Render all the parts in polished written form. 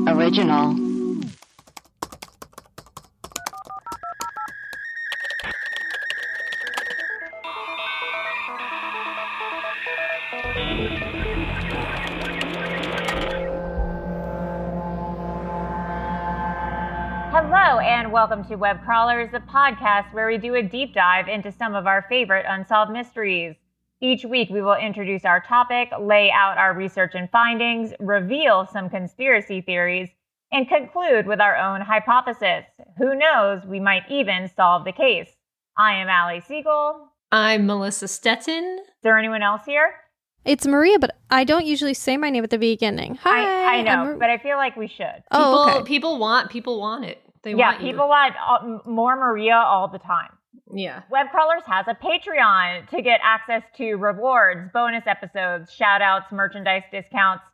Original. Hello, and welcome to Web Crawlers, the podcast where we do a deep dive into some of our favorite unsolved mysteries. Each week, we will introduce our topic, lay out our research and findings, reveal some conspiracy theories, and conclude with our own hypothesis. Who knows, we might even solve the case. I am Allie Siegel. I'm Melissa Stettin. Is there anyone else here? It's Maria, but I don't usually say my name at the beginning. Hi. I know, but I feel like we should. People want it. People want more Maria all the time. Yeah. Web Crawlers has a Patreon to get access to rewards, bonus episodes, shout outs, merchandise discounts.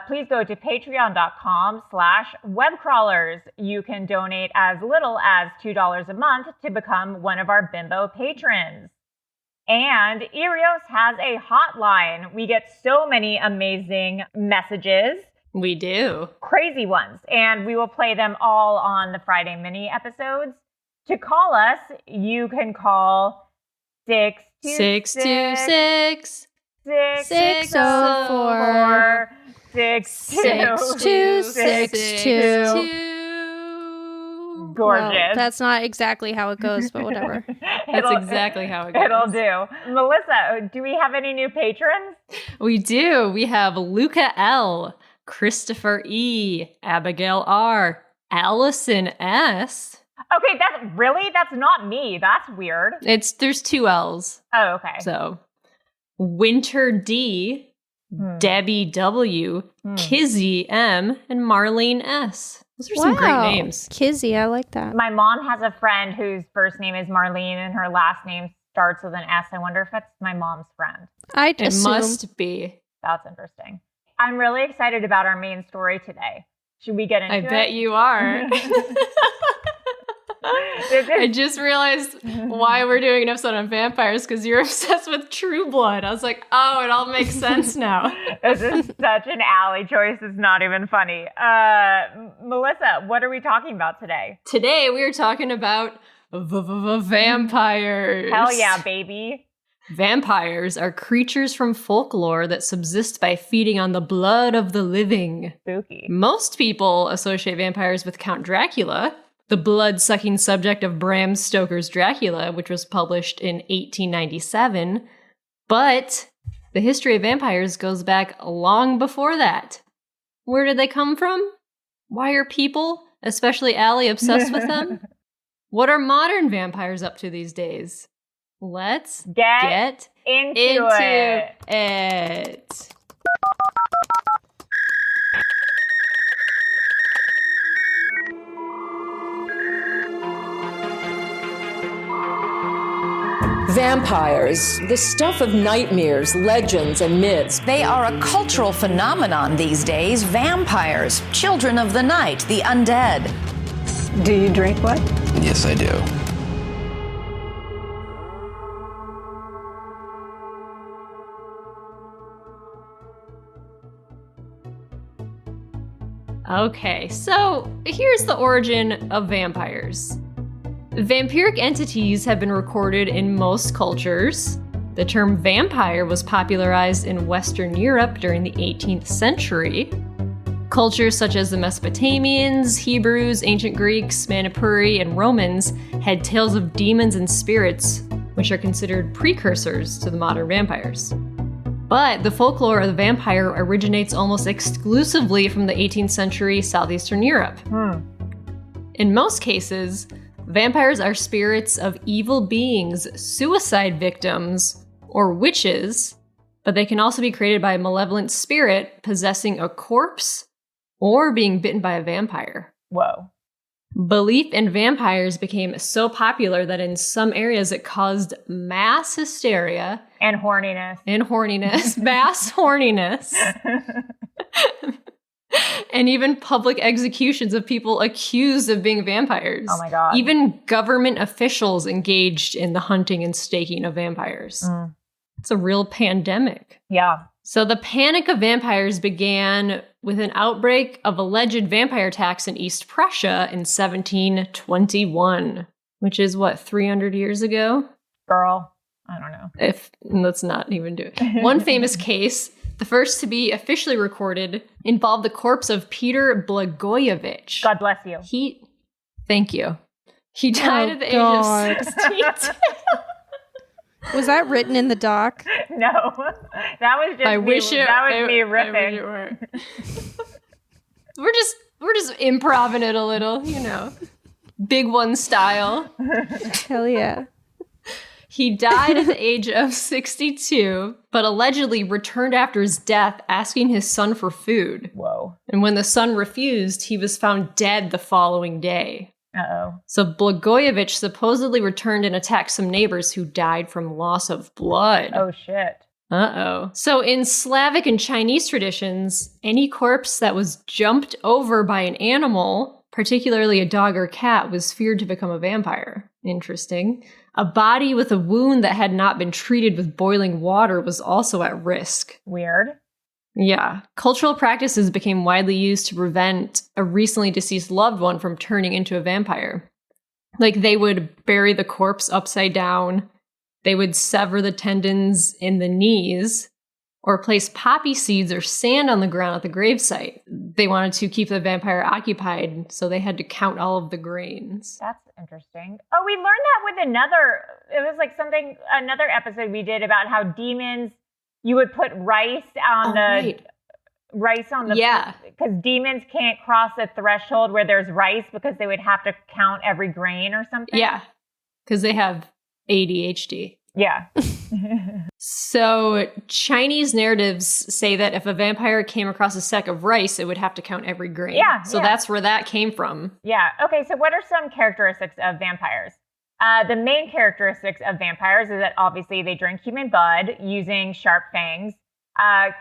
Please go to patreon.com/webcrawlers. You can donate as little as $2 a month to become one of our bimbo patrons. And Erios has a hotline. We get so many amazing messages. We do. Crazy ones. And we will play them all on the Friday mini episodes. To call us, you can call 626 604 6262. Gorgeous. Well, that's not exactly how it goes, but whatever. That's exactly how it goes. It'll do. Melissa, do we have any new patrons? We do. We have Luca L., Christopher E., Abigail R., Allison S. Okay, that's not me. That's weird. There's two L's. Oh, okay. So, Winter D, Debbie W, Kizzy M, and Marlene S. Those are some great names. Kizzy, I like that. My mom has a friend whose first name is Marlene and her last name starts with an S. I wonder if that's my mom's friend. It must be. That's interesting. I'm really excited about our main story today. Should we get into it? I bet you are. I just realized why we're doing an episode on vampires, because you're obsessed with True Blood. I was like, oh, it all makes sense now. This is such an Allie choice. It's not even funny. Melissa, what are we talking about today? Today, we are talking about vampires. Hell yeah, baby. Vampires are creatures from folklore that subsist by feeding on the blood of the living. Spooky. Most people associate vampires with Count Dracula, the blood-sucking subject of Bram Stoker's Dracula, which was published in 1897. But the history of vampires goes back long before that. Where did they come from? Why are people, especially Allie, obsessed with them? What are modern vampires up to these days? Let's get into it. Vampires, the stuff of nightmares, legends, and myths. They are a cultural phenomenon these days. Vampires, children of the night, the undead. Do you drink what? Yes, I do. Okay, so here's the origin of vampires. Vampiric entities have been recorded in most cultures. The term vampire was popularized in Western Europe during the 18th century. Cultures such as the Mesopotamians, Hebrews, ancient Greeks, Manipuri, and Romans had tales of demons and spirits, which are considered precursors to the modern vampires. But the folklore of the vampire originates almost exclusively from the 18th century Southeastern Europe. In most cases, vampires are spirits of evil beings, suicide victims, or witches, but they can also be created by a malevolent spirit possessing a corpse or being bitten by a vampire. Whoa. Belief in vampires became so popular that in some areas it caused mass hysteria. And horniness. Mass horniness. And even public executions of people accused of being vampires. Oh my God. Even government officials engaged in the hunting and staking of vampires. It's a real pandemic. Yeah. So the panic of vampires began with an outbreak of alleged vampire attacks in East Prussia in 1721, which is 300 years ago? Girl, I don't know. Let's not even do it. One famous case, the first to be officially recorded, involved the corpse of Peter Blagojevich. God bless you. Thank you. He died at the age of 62. Was that written in the doc? No, that was just me ripping. I wish it were. we're just improvising it a little, big one style. Hell yeah. He died at the age of 62, but allegedly returned after his death asking his son for food. Whoa. And when the son refused, he was found dead the following day. Uh-oh. So Blagojevich supposedly returned and attacked some neighbors who died from loss of blood. Oh, shit. Uh-oh. So in Slavic and Chinese traditions, any corpse that was jumped over by an animal, particularly a dog or cat, was feared to become a vampire. Interesting. A body with a wound that had not been treated with boiling water was also at risk. Weird. Yeah. Cultural practices became widely used to prevent a recently deceased loved one from turning into a vampire. Like, they would bury the corpse upside down, they would sever the tendons in the knees, or place poppy seeds or sand on the ground at the gravesite. They wanted to keep the vampire occupied, so they had to count all of the grains. That's interesting. Oh, we learned that with another episode we did about how demons, you would put rice on yeah, because demons can't cross a threshold where there's rice because they would have to count every grain or something. Yeah, because they have ADHD. Yeah. So Chinese narratives say that if a vampire came across a sack of rice, it would have to count every grain. Yeah. So that's where that came from. Yeah. Okay, so what are some characteristics of vampires? The main characteristics of vampires is that obviously they drink human blood using sharp fangs,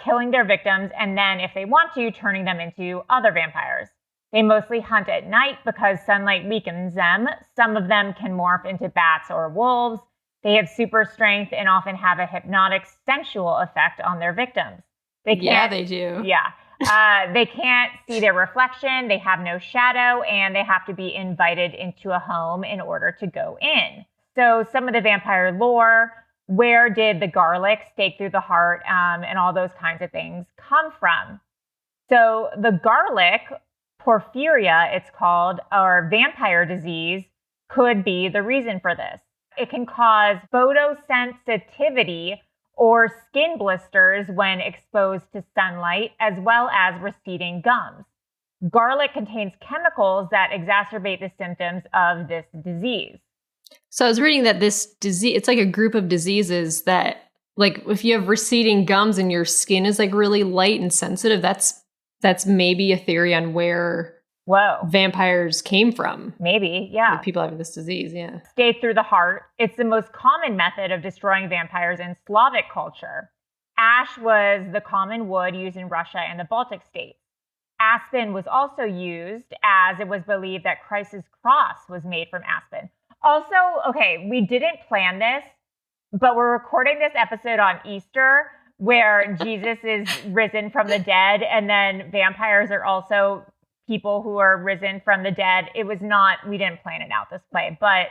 killing their victims, and then if they want to, turning them into other vampires. They mostly hunt at night because sunlight weakens them. Some of them can morph into bats or wolves. They have super strength and often have a hypnotic, sensual effect on their victims. They do. Yeah. They can't see their reflection, they have no shadow, and they have to be invited into a home in order to go in. So some of the vampire lore, where did the garlic stake through the heart, and all those kinds of things come from? So the garlic, porphyria it's called, or vampire disease, could be the reason for this. It can cause photosensitivity or skin blisters when exposed to sunlight, as well as receding gums. Garlic contains chemicals that exacerbate the symptoms of this disease. So I was reading that this disease, it's like a group of diseases that, like, if you have receding gums and your skin is like really light and sensitive, that's maybe a theory on where vampires came from. Maybe, yeah. Like people having this disease, yeah. Stayed through the heart. It's the most common method of destroying vampires in Slavic culture. Ash was the common wood used in Russia and the Baltic states. Aspen was also used, as it was believed that Christ's cross was made from aspen. Also, okay, we didn't plan this, but we're recording this episode on Easter, where Jesus is risen from the dead, and then vampires are also people who are risen from the dead. We didn't plan it out this way, but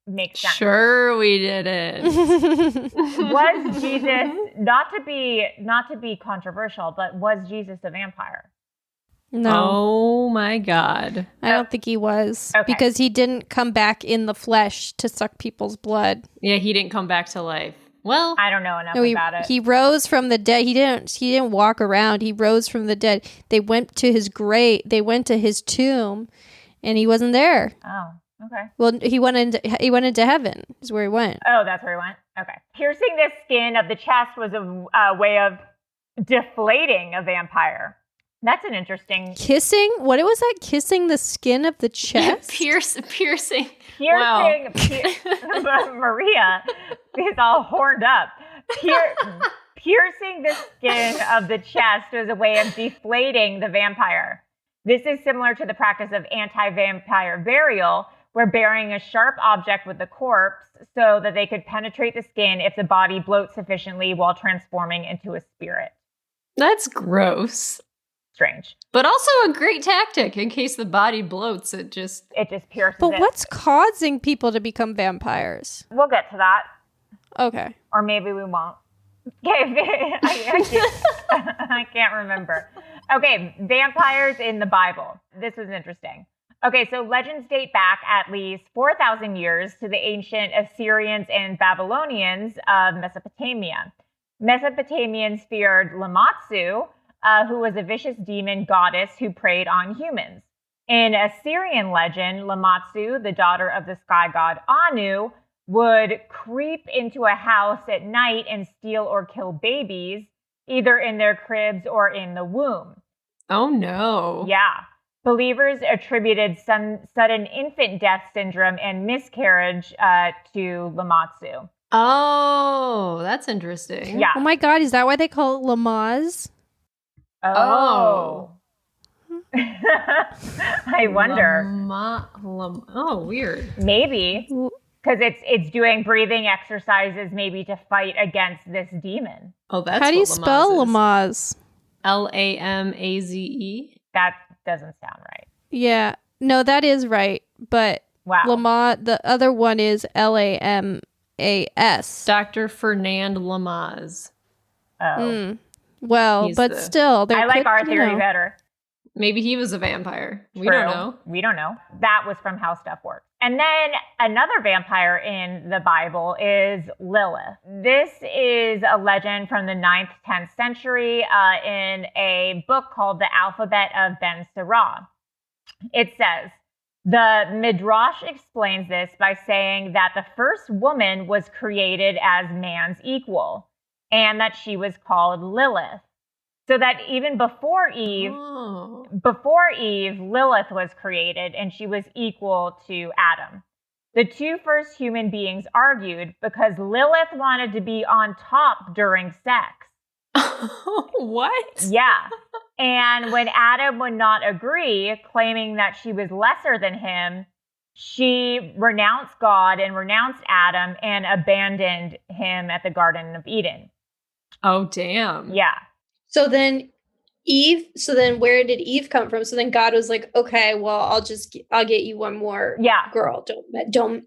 makes sense. Sure we didn't. Was Jesus, not to be controversial, but was Jesus a vampire? No. Oh my God. I don't think he was. Okay. Because he didn't come back in the flesh to suck people's blood. Yeah, he didn't come back to life. Well, I don't know enough about it. He rose from the dead. He didn't walk around. He rose from the dead. They went to his grave. They went to his tomb, and he wasn't there. Oh, okay. Well, he went into heaven. Is where he went. Oh, that's where he went. Okay. Piercing the skin of the chest was a way of deflating a vampire. That's an interesting... Kissing? What was that? Kissing the skin of the chest? Piercing. Wow. Maria is all horned up. Piercing the skin of the chest was a way of deflating the vampire. This is similar to the practice of anti-vampire burial, where burying a sharp object with the corpse so that they could penetrate the skin if the body bloats sufficiently while transforming into a spirit. That's gross. Strange. But also a great tactic in case the body bloats. It just pierces But it. what's causing people to become vampires? We'll get to that. Okay. Or maybe we won't. I can't remember. Okay, vampires in the Bible. This was interesting. Okay, so legends date back at least 4,000 years to the ancient Assyrians and Babylonians of Mesopotamia. Mesopotamians feared Lamatsu, who was a vicious demon goddess who preyed on humans. In Assyrian legend, Lamatsu, the daughter of the sky god Anu, would creep into a house at night and steal or kill babies, either in their cribs or in the womb. Oh no. Yeah. Believers attributed some sudden infant death syndrome and miscarriage to Lamatsu. Oh, that's interesting. Yeah. Oh my God, is that why they call it Lamaze? Oh. I wonder. Oh, weird. Maybe. Because it's doing breathing exercises maybe to fight against this demon. Oh, that's How do you spell Lamaze? Lamaze? That doesn't sound right. Yeah. No, that is right. But Wow. Lamaze, the other one is Lamas. Dr. Fernand Lamaze. Oh. Well, He's but still, I like our theory better. Maybe he was a vampire. We True. don't know. We don't know. That was from How Stuff Works. And then another vampire in the Bible is Lilith. This is a legend from the 9th, 10th century in a book called The Alphabet of Ben Sirah. It says, the Midrash explains this by saying that the first woman was created as man's equal and that she was called Lilith. So that even before Eve, Lilith was created and she was equal to Adam. The two first human beings argued because Lilith wanted to be on top during sex. What? Yeah. And when Adam would not agree, claiming that she was lesser than him, she renounced God and renounced Adam and abandoned him at the Garden of Eden. Oh, damn. Yeah. So then where did Eve come from? So then God was like, okay, well, I'll get you one more girl. Don't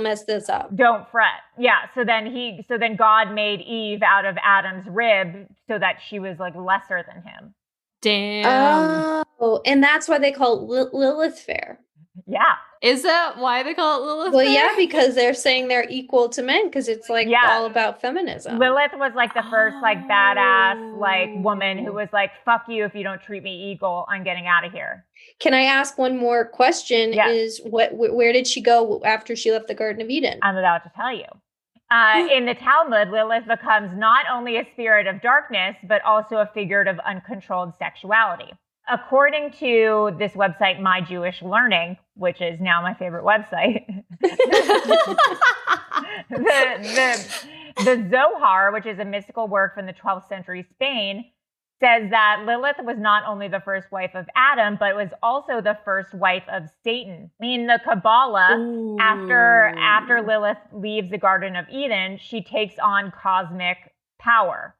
mess this up. Don't fret. Yeah. So then God made Eve out of Adam's rib so that she was like lesser than him. Damn. Oh, and that's why they call it Lilith Fair. Yeah. Is that why they call it Lilith? Well, yeah, because they're saying they're equal to men because it's like all about feminism. Lilith was like the first like badass like woman who was like, fuck you if you don't treat me equal. I'm getting out of here. Can I ask one more question? Yes. Is where did she go after she left the Garden of Eden? I'm about to tell you. In the Talmud, Lilith becomes not only a spirit of darkness, but also a figure of uncontrolled sexuality. According to this website, My Jewish Learning, which is now my favorite website, the Zohar, which is a mystical work from the 12th century Spain, says that Lilith was not only the first wife of Adam, but was also the first wife of Satan. In the Kabbalah, after Lilith leaves the Garden of Eden, she takes on cosmic power.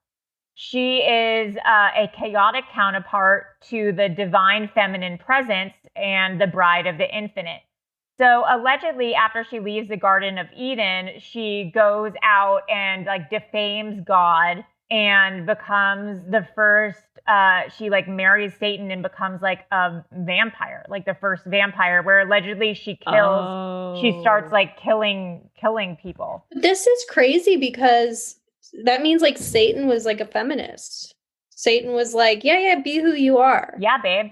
She is a chaotic counterpart to the divine feminine presence and the bride of the infinite. So allegedly, after she leaves the Garden of Eden, she goes out and like defames God and becomes the first, she like marries Satan and becomes like a vampire, like the first vampire, where allegedly she kills, she starts like killing people. This is crazy because that means like Satan was like a feminist. Satan was like, yeah, be who you are. Yeah, babe.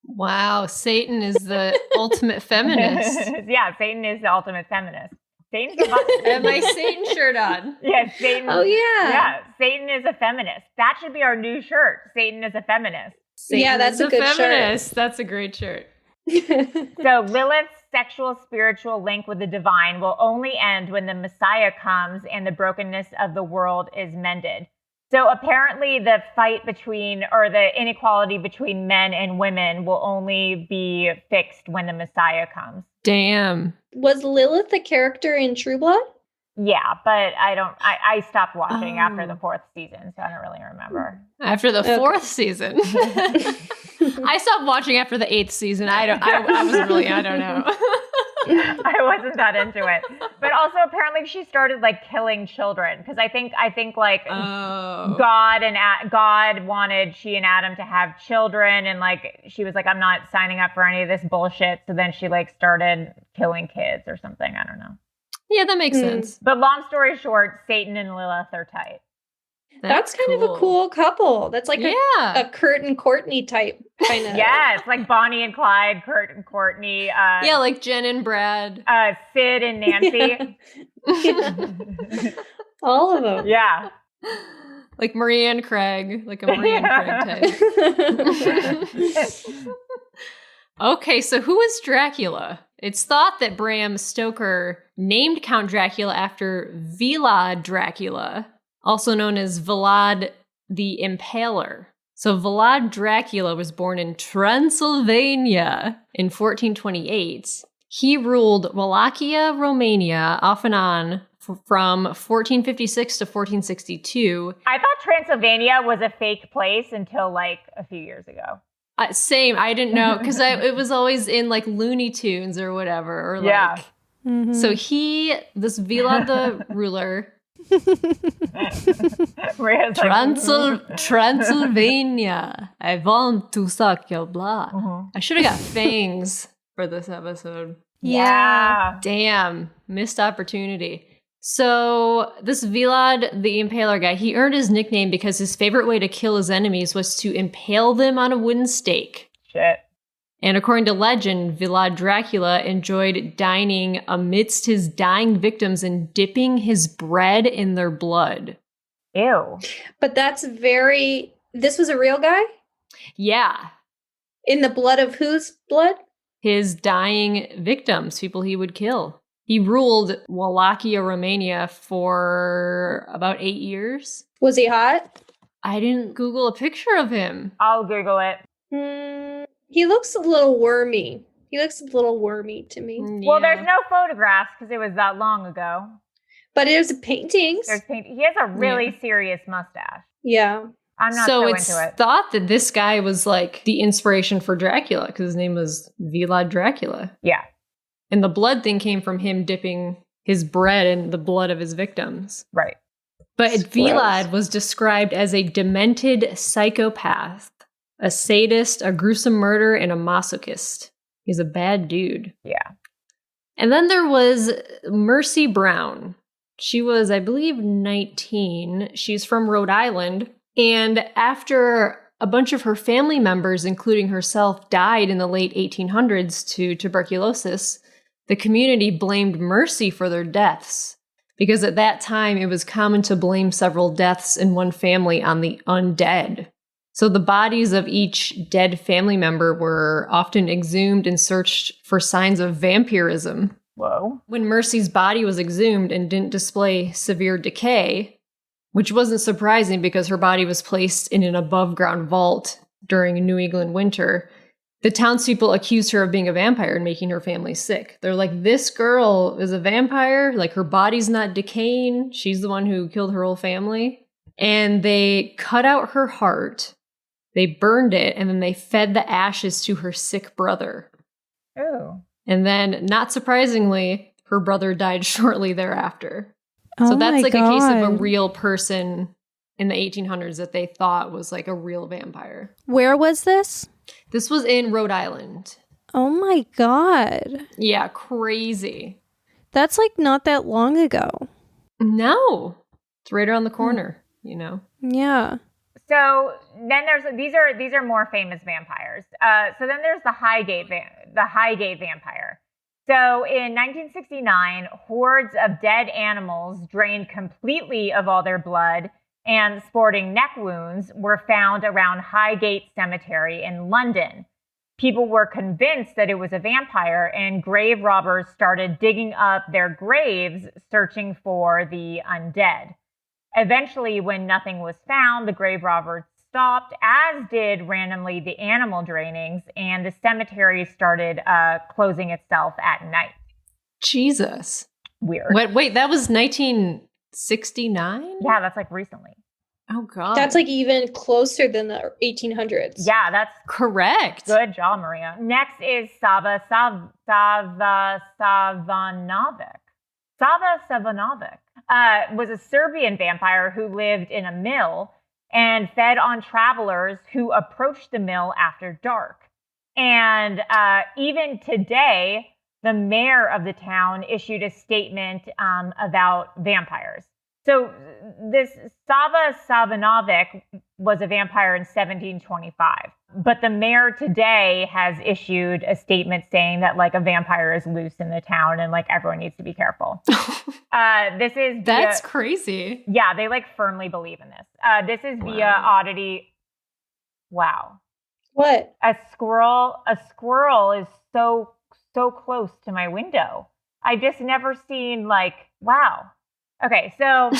Wow, Satan is the ultimate feminist. Yeah, Satan is the ultimate feminist. Satan's and my Satan shirt on. Yeah, Satan. Oh yeah. Yeah, Satan is a feminist. That should be our new shirt. Satan is a feminist. Satan that's a good feminist. shirt. That's a great shirt. So Lilith's sexual spiritual link with the divine will only end when the Messiah comes and the brokenness of the world is mended. So apparently the fight between, or the inequality between men and women will only be fixed when the Messiah comes. Damn. Was Lilith a character in True Blood? Yeah, but I stopped watching after the 4th season, so I don't really remember. After the 4th season. I stopped watching after the 8th season. I don't know. I wasn't that into it. But also apparently she started like killing children because I think like God wanted she and Adam to have children, and like she was like, I'm not signing up for any of this bullshit. So then she like started killing kids or something. I don't know. Yeah, that makes sense. But long story short, Satan and Lilith are tight. That's kind of a cool couple. That's like a Kurt and Courtney type kind of. Yeah, it's like Bonnie and Clyde, Kurt and Courtney. Like Jen and Brad. Sid and Nancy. Yeah. All of them. Yeah. Like Marie and Craig. Like a Marie and Craig type. Okay, so who is Dracula? It's thought that Bram Stoker named Count Dracula after Vlad Dracula, also known as Vlad the Impaler. So Vlad Dracula was born in Transylvania in 1428. He ruled Wallachia, Romania, off and on from 1456 to 1462. I thought Transylvania was a fake place until like a few years ago. Same. I didn't know because it was always in like Looney Tunes or whatever. Or like, So this Vlad the ruler, Transylvania, I want to suck your blood. I should have got fangs for this episode. Yeah. Damn. Missed opportunity. So this Vlad the Impaler guy, he earned his nickname because his favorite way to kill his enemies was to impale them on a wooden stake. Shit. And according to legend, Vlad Dracula enjoyed dining amidst his dying victims and dipping his bread in their blood. Ew. But this was a real guy? Yeah. In the blood of whose blood? His dying victims, people he would kill. He ruled Wallachia, Romania for about 8 years. Was he hot? I didn't Google a picture of him. I'll Google it. He looks a little wormy. To me. Yeah. Well, there's no photographs because it was that long ago. But there's paintings. He has a really serious mustache. Yeah. I'm not so it's into it. Thought that this guy was like the inspiration for Dracula because his name was Vlad Dracula. Yeah. And the blood thing came from him dipping his bread in the blood of his victims. Right. But Vlad was described as a demented psychopath, a sadist, a gruesome murderer, and a masochist. He's a bad dude. Yeah. And then there was Mercy Brown. She was, I believe, 19. She's from Rhode Island. And after a bunch of her family members, including herself, died in the late 1800s to tuberculosis, the community blamed Mercy for their deaths. Because at that time, it was common to blame several deaths in one family on the undead. So the bodies of each dead family member were often exhumed and searched for signs of vampirism. Whoa. When Mercy's body was exhumed and didn't display severe decay, which wasn't surprising because her body was placed in an above-ground vault during a New England winter, the townspeople accused her of being a vampire and making her family sick. They're like, this girl is a vampire? Like, her body's not decaying. She's the one who killed her whole family. And they cut out her heart. They burned it, and then they fed the ashes to her sick brother. Oh. And then, not surprisingly, her brother died shortly thereafter. So that's like a case of a real person in the 1800s that they thought was like a real vampire. Where was this? This was in Rhode Island. Oh my God. Yeah, crazy. That's like not that long ago. No. It's right around the corner, you know? Yeah. So then these are more famous vampires. So then there's the Highgate vampire. So in 1969, hordes of dead animals drained completely of all their blood and sporting neck wounds were found around Highgate Cemetery in London. People were convinced that it was a vampire, and grave robbers started digging up their graves, searching for the undead. Eventually, when nothing was found, the grave robbers stopped, as did randomly the animal drainings, and the cemetery started closing itself at night. Jesus. weird. Wait, that was 1969? Yeah, that's like recently. Oh, God. That's like even closer than the 1800s. Yeah, that's correct. Good job, Maria. Next is Sava Savanovic. Sava Savanovic was a Serbian vampire who lived in a mill and fed on travelers who approached the mill after dark. And even today, the mayor of the town issued a statement about vampires. So this Sava Savanovic was a vampire in 1725. But the mayor today has issued a statement saying that like a vampire is loose in the town and like everyone needs to be careful. That's crazy. Yeah, they like firmly believe in this. This is via Oddity. Wow. What? A squirrel is so close to my window. I just never seen like, wow. Okay, so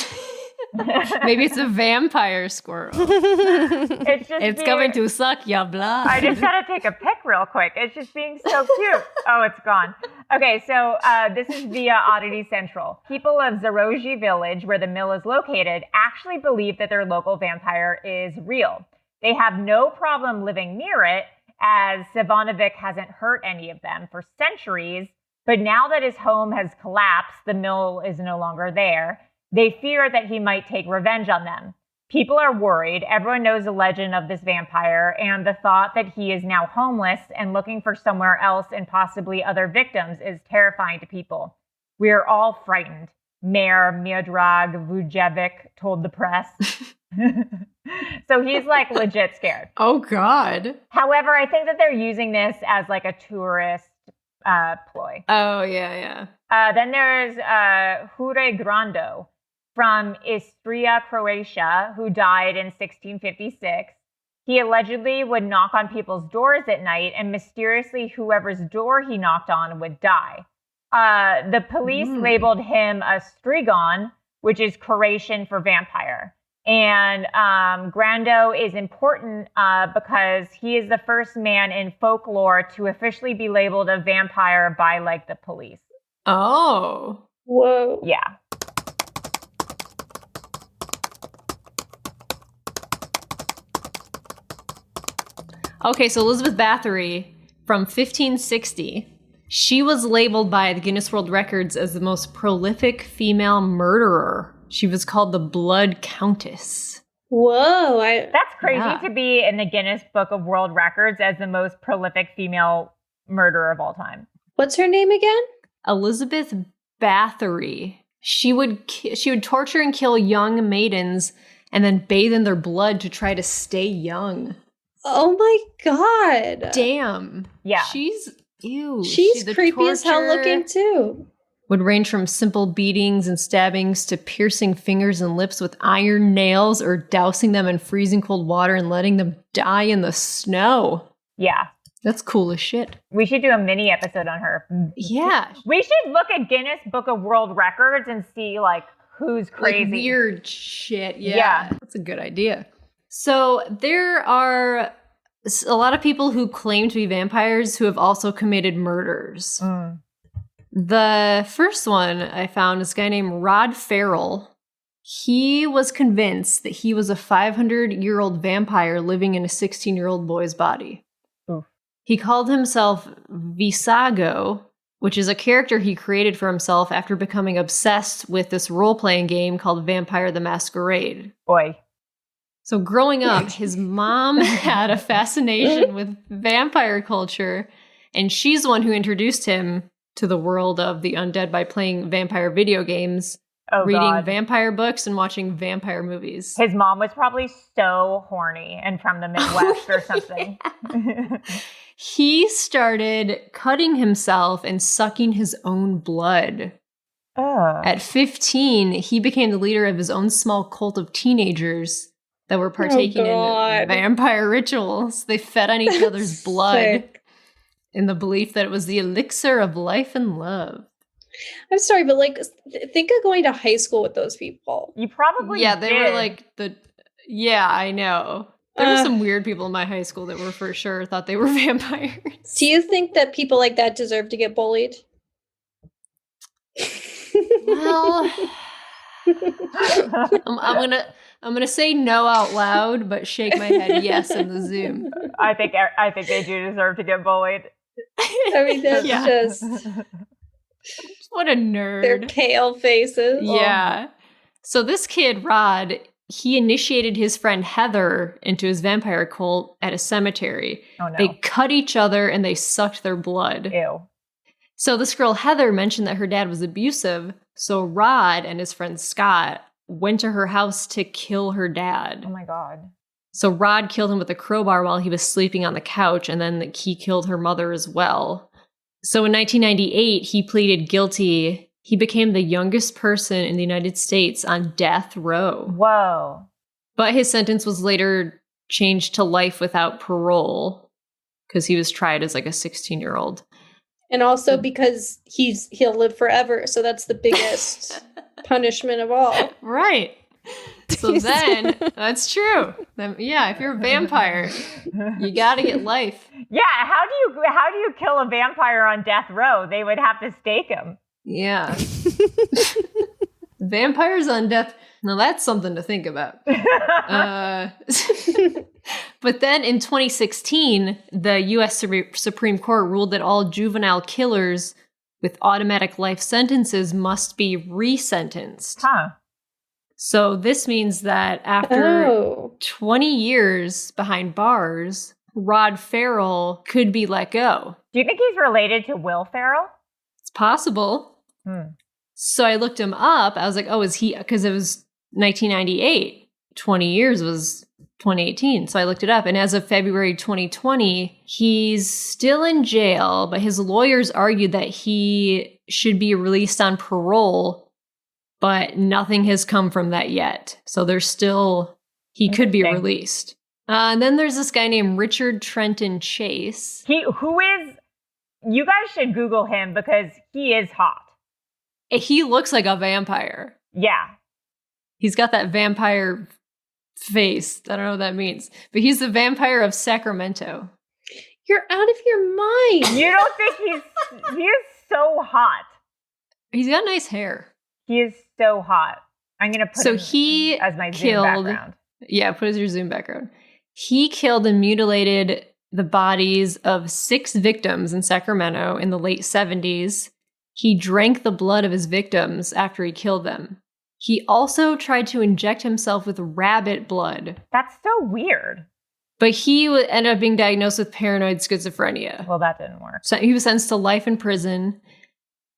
maybe it's a vampire squirrel. It's coming to suck your blood. I just had to take a pic real quick. It's just being so cute. Oh, it's gone. Okay, so this is via Oddity Central. People of Zarozhi village, where the mill is located, actually believe that their local vampire is real. They have no problem living near it, as Savanovic hasn't hurt any of them for centuries. But now that his home has collapsed, the mill is no longer there. They fear that he might take revenge on them. People are worried. Everyone knows the legend of this vampire, and the thought that he is now homeless and looking for somewhere else and possibly other victims is terrifying to people. We are all frightened, Mayor Miodrag Vujevic told the press. So he's like legit scared. Oh, God. However, I think that they're using this as like a tourist ploy. Oh, yeah. Then there's Hure Grando from Istria, Croatia, who died in 1656. He allegedly would knock on people's doors at night, and mysteriously whoever's door he knocked on would die. The police labeled him a strigon, which is Croatian for vampire. And Grando is important because he is the first man in folklore to officially be labeled a vampire by, like, the police. Oh. Whoa. Yeah. Okay, so Elizabeth Bathory from 1560, she was labeled by the Guinness World Records as the most prolific female murderer. She was called the Blood Countess. Whoa. That's crazy to be in the Guinness Book of World Records as the most prolific female murderer of all time. What's her name again? Elizabeth Bathory. She would torture and kill young maidens and then bathe in their blood to try to stay young. Oh my God. Damn. Yeah. She's creepy as hell looking too. Would range from simple beatings and stabbings to piercing fingers and lips with iron nails or dousing them in freezing cold water and letting them die in the snow. Yeah. That's cool as shit. We should do a mini episode on her. Yeah. We should look at Guinness Book of World Records and see, like, who's crazy. Like weird shit. Yeah. That's a good idea. So there are a lot of people who claim to be vampires who have also committed murders. The first one I found is a guy named Rod Farrell. He was convinced that he was a 500-year-old vampire living in a 16-year-old boy's body. Oof. He called himself Visago, which is a character he created for himself after becoming obsessed with this role-playing game called Vampire the Masquerade. Boy. So growing up, his mom had a fascination with vampire culture, and she's the one who introduced him to the world of the undead by playing vampire video games, reading vampire books, and watching vampire movies. His mom was probably so horny and from the Midwest or something. Yeah. He started cutting himself and sucking his own blood. At 15, he became the leader of his own small cult of teenagers that were partaking in vampire rituals. They fed on each other's blood. In the belief that it was the elixir of life and love. I'm sorry, but like, think of going to high school with those people. You probably they were like I know. There were some weird people in my high school that were for sure thought they were vampires. Do you think that people like that deserve to get bullied? Well, I'm gonna say no out loud, but shake my head yes in the Zoom. I think they do deserve to get bullied. I mean, that's just what a nerd. Their pale faces. Yeah. So this kid, Rod, he initiated his friend Heather into his vampire cult at a cemetery. Oh, no. They cut each other and they sucked their blood. Ew. So this girl, Heather, mentioned that her dad was abusive. So Rod and his friend Scott went to her house to kill her dad. Oh, my God. So Rod killed him with a crowbar while he was sleeping on the couch, and then he killed her mother as well. So in 1998, he pleaded guilty. He became the youngest person in the United States on death row. Whoa. But his sentence was later changed to life without parole because he was tried as like a 16-year-old. And also because he'll live forever. So that's the biggest punishment of all. Right. So then, that's true. Then, yeah, if you're a vampire, you got to get life. Yeah, how do you kill a vampire on death row? They would have to stake him. Yeah. Vampires on death. Now that's something to think about. But then in 2016, the U.S. Supreme Court ruled that all juvenile killers with automatic life sentences must be resentenced. Huh. So this means that after 20 years behind bars, Rod Ferrell could be let go. Do you think he's related to Will Ferrell? It's possible. So I looked him up. I was like, oh, is he? Because it was 1998. 20 years was 2018. So I looked it up. And as of February 2020, he's still in jail, but his lawyers argued that he should be released on parole. But nothing has come from that yet. So there's still, he could be released. And then there's this guy named Richard Trenton Chase. You guys should Google him because he is hot. He looks like a vampire. Yeah. He's got that vampire face. I don't know what that means. But he's the vampire of Sacramento. You're out of your mind. You don't think he is so hot. He's got nice hair. He is so hot. I'm going to put him he as my Zoom background. Yeah, put as your Zoom background. He killed and mutilated the bodies of 6 victims in Sacramento in the late 70s. He drank the blood of his victims after he killed them. He also tried to inject himself with rabbit blood. That's so weird. But he ended up being diagnosed with paranoid schizophrenia. Well, that didn't work. So he was sentenced to life in prison.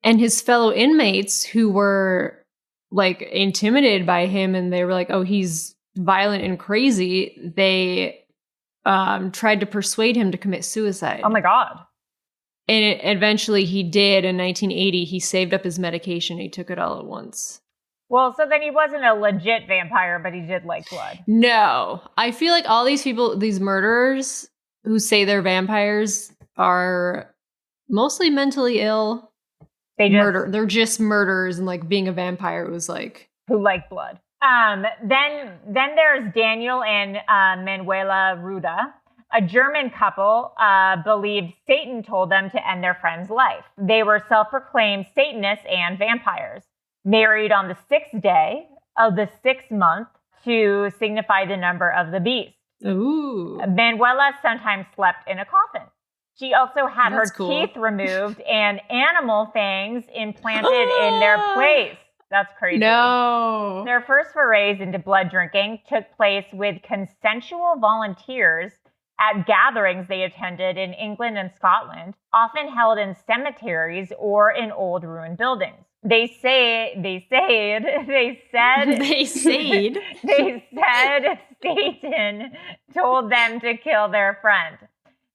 And his fellow inmates who were like intimidated by him and they were like, oh, he's violent and crazy. They tried to persuade him to commit suicide. Oh, my God. And eventually he did. In 1980, he saved up his medication. He took it all at once. Well, so then he wasn't a legit vampire, but he did like blood. No. I feel like all these people, these murderers who say they're vampires are mostly mentally ill. They're just murderers, and like being a vampire was like who like blood. Then there's Daniel and Manuela Ruda, a German couple believed Satan told them to end their friend's life. They were self-proclaimed Satanists and vampires, married on the 6th day of the 6th month to signify the number of the beast. Ooh. Manuela sometimes slept in a coffin. She also had her teeth removed and animal fangs implanted in their place. That's crazy. No. Their first forays into blood drinking took place with consensual volunteers at gatherings they attended in England and Scotland, often held in cemeteries or in old ruined buildings. They said Satan told them to kill their friend.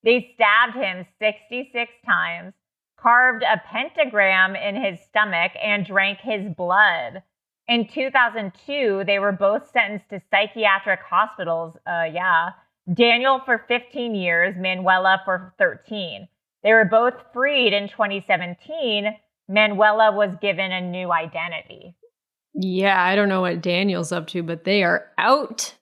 They stabbed him 66 times, carved a pentagram in his stomach, and drank his blood. In 2002, they were both sentenced to psychiatric hospitals. Daniel for 15 years, Manuela for 13. They were both freed in 2017. Manuela was given a new identity. Yeah, I don't know what Daniel's up to, but they are out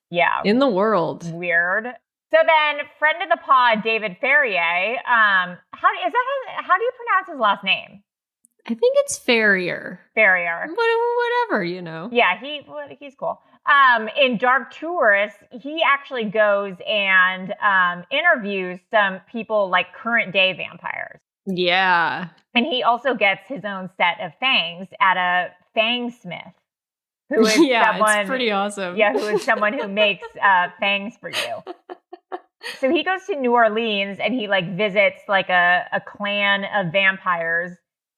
in the world. Weird. So then, friend of the pod, David Ferrier, how do you pronounce his last name? I think it's Farrier. Farrier. Whatever, you know. Yeah, he's cool. In Dark Tourist, he actually goes and interviews some people like current day vampires. Yeah. And he also gets his own set of fangs at a fangsmith. Who is it's pretty awesome. Yeah, who is someone who makes fangs for you. So he goes to New Orleans and he like visits like a clan of vampires.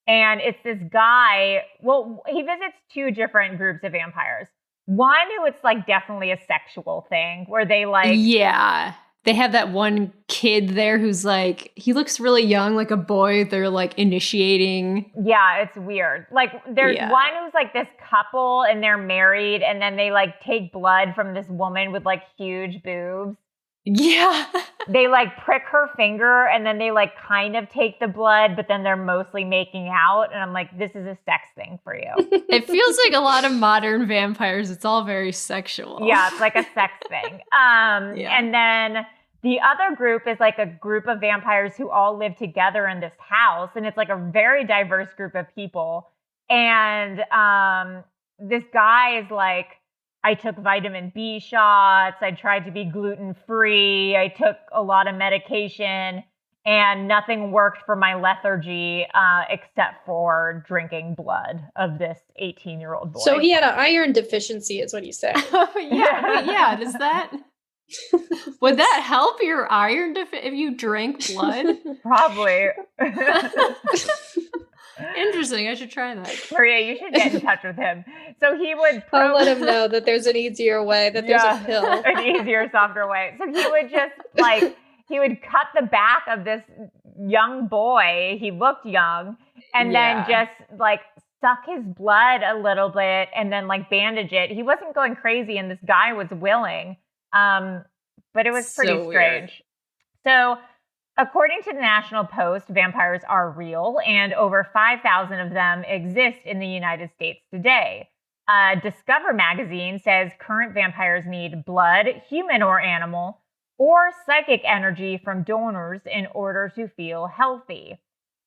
And it's this guy, well, he visits two different groups of vampires. One who it's like definitely a sexual thing where they like... Yeah. They have that one kid there who's like, he looks really young, like a boy. They're like initiating. Yeah, it's weird. Like there's one who's like this couple and they're married and then they like take blood from this woman with like huge boobs. Yeah. They like prick her finger and then they like kind of take the blood, but then they're mostly making out. And I'm like, this is a sex thing for you. It feels like a lot of modern vampires. It's all very sexual. Yeah, it's like a sex thing. And then the other group is like a group of vampires who all live together in this house. And it's like a very diverse group of people. And this guy is like, I took vitamin B shots. I tried to be gluten-free. I took a lot of medication and nothing worked for my lethargy except for drinking blood of this 18-year-old boy. So he had an iron deficiency is what he said. Yeah. Does that... Would that help your iron if you drank blood? Probably. Interesting. I should try that. Maria, you should get in touch with him. So he would... I'll let him know that there's an easier way, that there's a pill. An easier, softer way. So he would just like, he would cut the back of this young boy. He looked young. And then just like suck his blood a little bit and then like bandage it. He wasn't going crazy and this guy was willing. But it was pretty strange. So according to the National Post, vampires are real and over 5,000 of them exist in the United States today. Discover magazine says current vampires need blood, human or animal, or psychic energy from donors in order to feel healthy.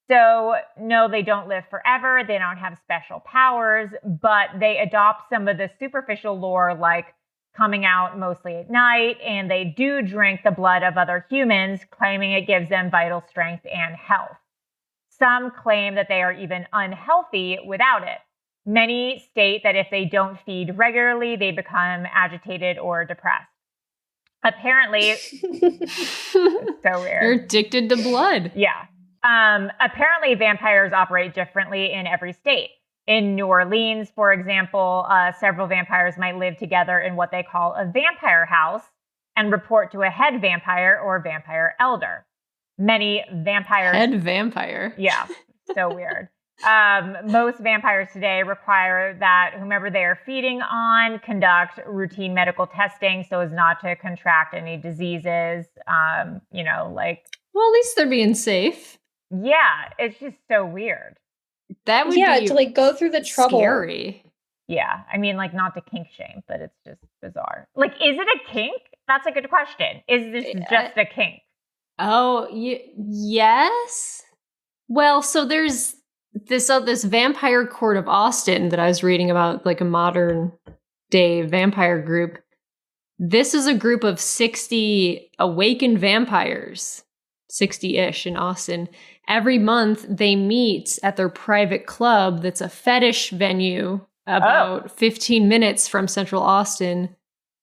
So no, they don't live forever. They don't have special powers, but they adopt some of the superficial lore like coming out mostly at night, and they do drink the blood of other humans, claiming it gives them vital strength and health. Some claim that they are even unhealthy without it. Many state that if they don't feed regularly, they become agitated or depressed. Apparently, it's so weird. They're addicted to blood. Yeah. Apparently, vampires operate differently in every state. In New Orleans, for example, several vampires might live together in what they call a vampire house and report to a head vampire or vampire elder. Many vampires... Head vampire? Yeah, so weird. Most vampires today require that whomever they are feeding on conduct routine medical testing so as not to contract any diseases, like... Well, at least they're being safe. Yeah, it's just so weird. That would be to like go through the trouble. Scary. Yeah, I mean, like not to kink shame, but it's just bizarre. Like, is it a kink? That's a good question. Is this just a kink? Oh, yes. Well, so there's this vampire court of Austin that I was reading about, like a modern day vampire group. This is a group of 60 awakened vampires, 60-ish in Austin. Every month, they meet at their private club that's a fetish venue about 15 minutes from Central Austin,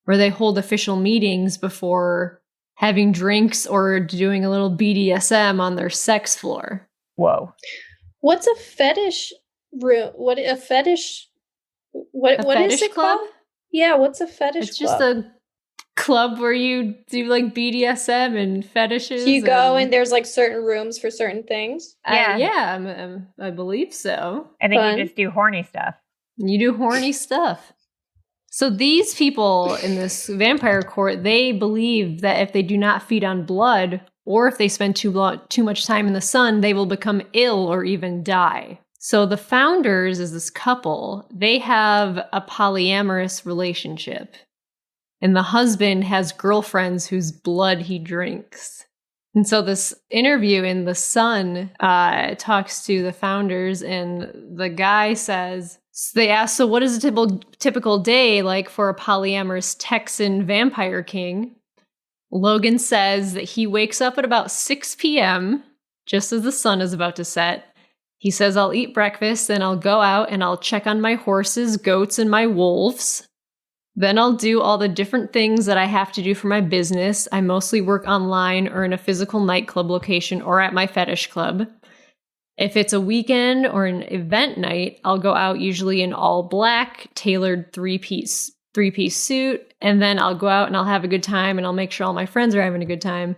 where they hold official meetings before having drinks or doing a little BDSM on their sex floor. Whoa. What's a fetish room? What is it club? called? Yeah, what's a fetish It's club? just a club where you do like BDSM and fetishes. You go and there's like certain rooms for certain things. I believe so. And then you just do horny stuff. You do horny stuff. So these people in this vampire court, they believe that if they do not feed on blood or if they spend too much time in the sun, they will become ill or even die. So the founders is this couple. They have a polyamorous relationship. And the husband has girlfriends whose blood he drinks. And so this interview in The Sun talks to the founders, and the guy says, they ask, so what is a typical day like for a polyamorous Texan vampire king? Logan says that he wakes up at about 6 p.m., just as the sun is about to set. He says, I'll eat breakfast, then I'll go out and I'll check on my horses, goats, and my wolves. Then I'll do all the different things that I have to do for my business. I mostly work online or in a physical nightclub location or at my fetish club. If it's a weekend or an event night, I'll go out usually in all black, tailored three-piece suit, and then I'll go out and I'll have a good time and I'll make sure all my friends are having a good time.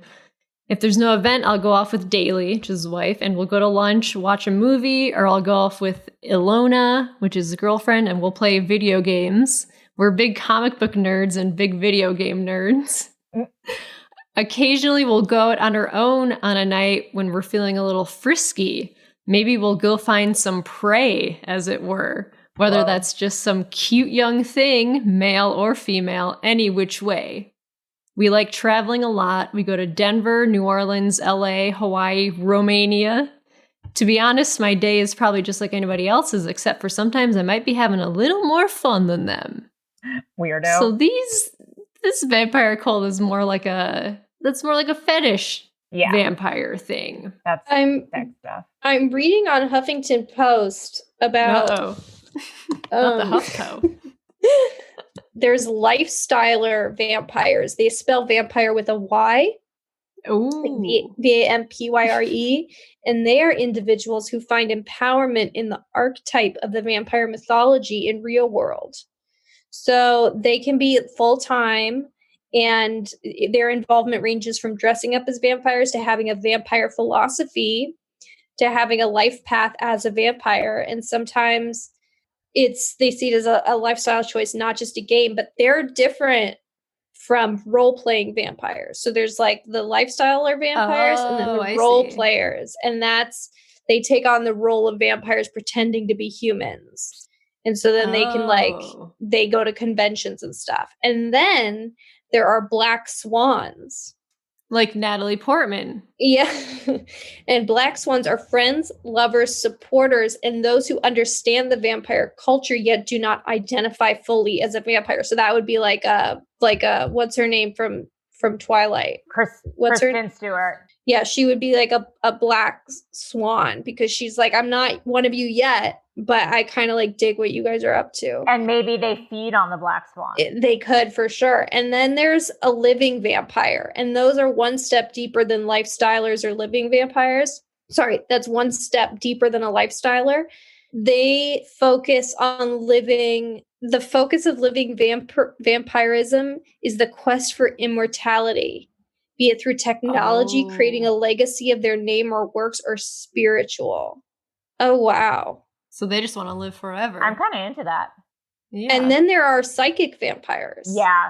If there's no event, I'll go off with Daly, which is his wife, and we'll go to lunch, watch a movie, or I'll go off with Ilona, which is his girlfriend, and we'll play video games. We're big comic book nerds and big video game nerds. Occasionally, we'll go out on our own on a night when we're feeling a little frisky. Maybe we'll go find some prey, as it were. Whether that's just some cute young thing, male or female, any which way. We like traveling a lot. We go to Denver, New Orleans, LA, Hawaii, Romania. To be honest, my day is probably just like anybody else's, except for sometimes I might be having a little more fun than them. Weirdo. So this vampire cult is more like a fetish vampire thing. That's sex stuff. I'm reading on Huffington Post about not the HuffPo. There's lifestyler vampires. They spell vampire with a Y. Ooh. Vampyre. And they are individuals who find empowerment in the archetype of the vampire mythology in real world. So they can be full-time, and their involvement ranges from dressing up as vampires to having a vampire philosophy to having a life path as a vampire. And sometimes they see it as a lifestyle choice, not just a game, but they're different from role-playing vampires. So there's like the lifestyler vampires and then the role players. And they take on the role of vampires pretending to be humans. And so then they can they go to conventions and stuff. And then there are black swans. Like Natalie Portman. Yeah. And black swans are friends, lovers, supporters, and those who understand the vampire culture yet do not identify fully as a vampire. So that would be like a what's her name from Twilight? Kristen Stewart. Yeah, she would be like a black swan because she's like, I'm not one of you yet, but I kind of like dig what you guys are up to. And maybe they feed on the black swan. They could for sure. And then there's a living vampire. And those are one step deeper than lifestylers or living vampires. Sorry, that's one step deeper than a lifestyler. They focus on living. The focus of living vampirism is the quest for immortality, be it through technology, creating a legacy of their name or works, or spiritual. Oh, wow. So they just want to live forever. I'm kind of into that. Yeah. And then there are psychic vampires. Yeah.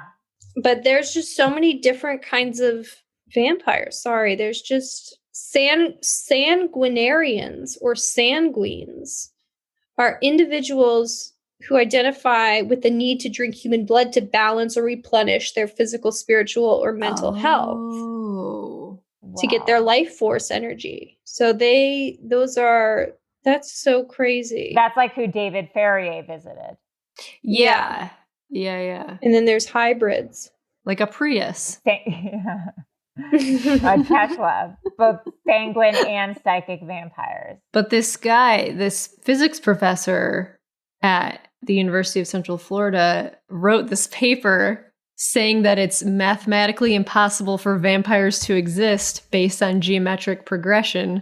But there's just so many different kinds of vampires. Sorry, there's just sanguinarians or sanguines are individuals who identify with the need to drink human blood to balance or replenish their physical, spiritual, or mental health. Wow. To get their life force energy. So that's so crazy. That's like who David Ferrier visited. Yeah. And then there's hybrids. Like a Prius. A Tesla. Both sanguine and psychic vampires. But this guy, this physics professor at the University of Central Florida, wrote this paper saying that it's mathematically impossible for vampires to exist based on geometric progression.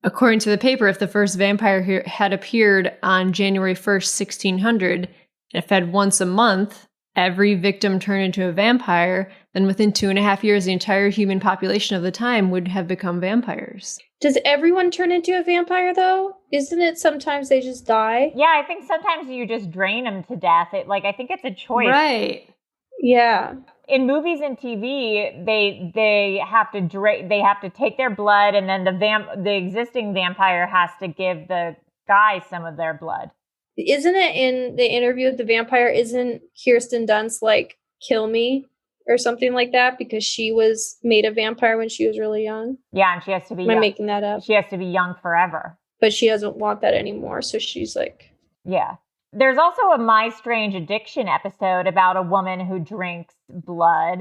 According to the paper, if the first vampire had appeared on January 1st, 1600, and fed once a month, every victim turned into a vampire, then within 2.5 years, the entire human population of the time would have become vampires. Does everyone turn into a vampire, though? Isn't it sometimes they just die? Yeah, I think sometimes you just drain them to death. I think it's a choice. Right. Yeah. In movies and TV, they have to take their blood, and then the existing vampire has to give the guy some of their blood. Isn't it in the interview with the vampire? Isn't Kirsten Dunst like, kill me? or something like that because she was made a vampire when she was really young. Yeah, and she has to be Am I young. making that up? She has to be young forever. But she doesn't want that anymore, so she's like... Yeah. There's also a My Strange Addiction episode about a woman who drinks blood.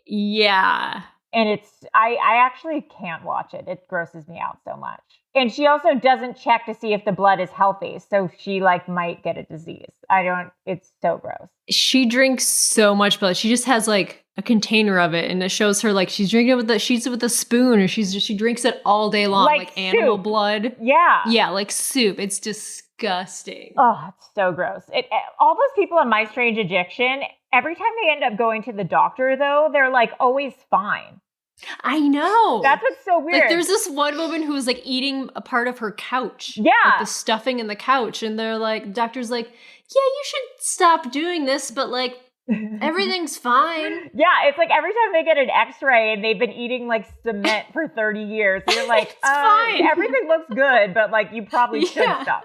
Yeah. And I actually can't watch it. It grosses me out so much. And she also doesn't check to see if the blood is healthy. So she might get a disease. It's so gross. She drinks so much blood. She just has a container of it, and it shows her she's drinking it with a spoon, or she drinks it all day long, like animal blood. Yeah. Yeah, like soup. It's disgusting. Oh, it's so gross. All those people in My Strange Addiction, every time they end up going to the doctor, though, they're always fine. I know. That's what's so weird. There's this one woman who was eating a part of her couch. Yeah. The stuffing in the couch. And they're doctor's yeah, you should stop doing this, but everything's fine. Yeah, it's every time they get an x-ray and they've been eating cement for 30 years, you're it's fine. Everything looks good, but you probably should stop.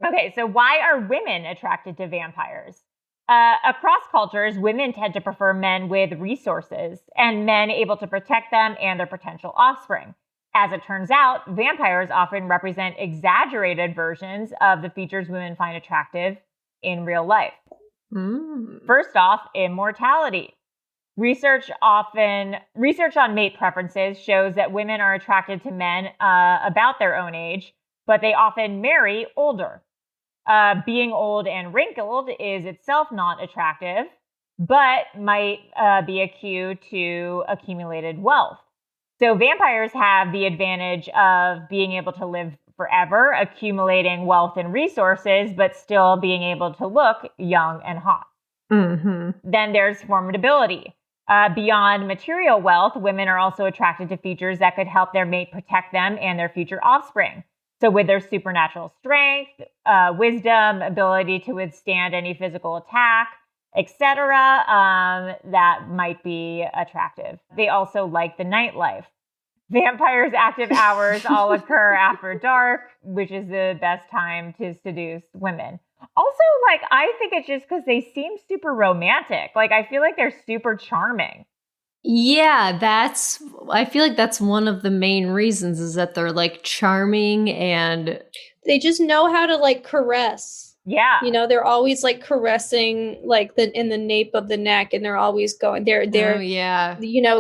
Okay, so why are women attracted to vampires? Across cultures, women tend to prefer men with resources and men able to protect them and their potential offspring. As it turns out, vampires often represent exaggerated versions of the features women find attractive in real life. First off, immortality. Research on mate preferences shows that women are attracted to men about their own age, but they often marry older. Being old and wrinkled is itself not attractive, but might be a cue to accumulated wealth. So vampires have the advantage of being able to live forever, accumulating wealth and resources, but still being able to look young and hot. Mm-hmm. Then there's formidability. Beyond material wealth, women are also attracted to features that could help their mate protect them and their future offspring. So with their supernatural strength, wisdom, ability to withstand any physical attack, etc., that might be attractive. They also like the nightlife. Vampires' active hours all occur after dark, which is the best time to seduce women. Also, I think it's just because they seem super romantic. I feel like they're super charming. Yeah, I feel like that's one of the main reasons is that they're charming and they just know how to caress. Yeah. They're always caressing in the nape of the neck, and they're always going they're oh, yeah.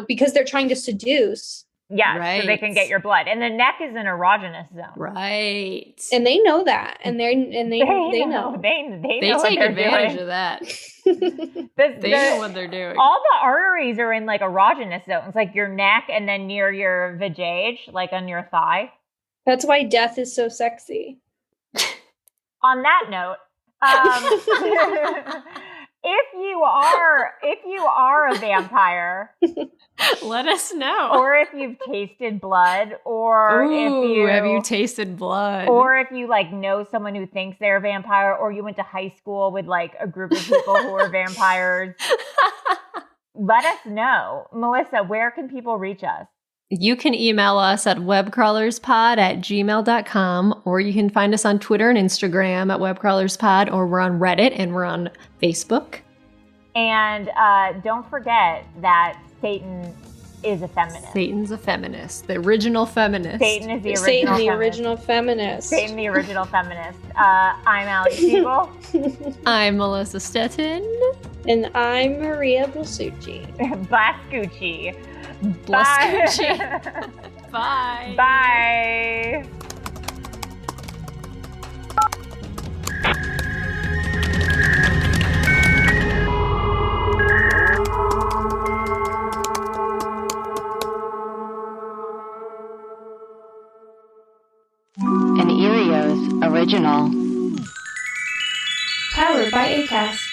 Because they're trying to seduce. Yeah, right. So they can get your blood. And the neck is an erogenous zone. Right. And they know that. And they know. They take advantage of that. They know what they're doing. All the arteries are in erogenous zones, your neck and then near your vajayjay, on your thigh. That's why death is so sexy. On that note, if you are a vampire, let us know. Or if you've tasted blood, or have you tasted blood? Or if you know someone who thinks they're a vampire, or you went to high school with a group of people who are vampires, let us know. Melissa, where can people reach us? You can email us at webcrawlerspod@gmail.com, or you can find us on Twitter and Instagram at webcrawlerspod, or we're on Reddit and we're on Facebook. And don't forget that Satan is a feminist. Satan's a feminist. The original feminist. Satan is the original feminist. Satan, the original feminist. I'm Allie Siegel. I'm Melissa Stettin. And I'm Maria Blasucci. Blascucci. Blascucci. Bye. Bye. An Erios original. Powered by Acast.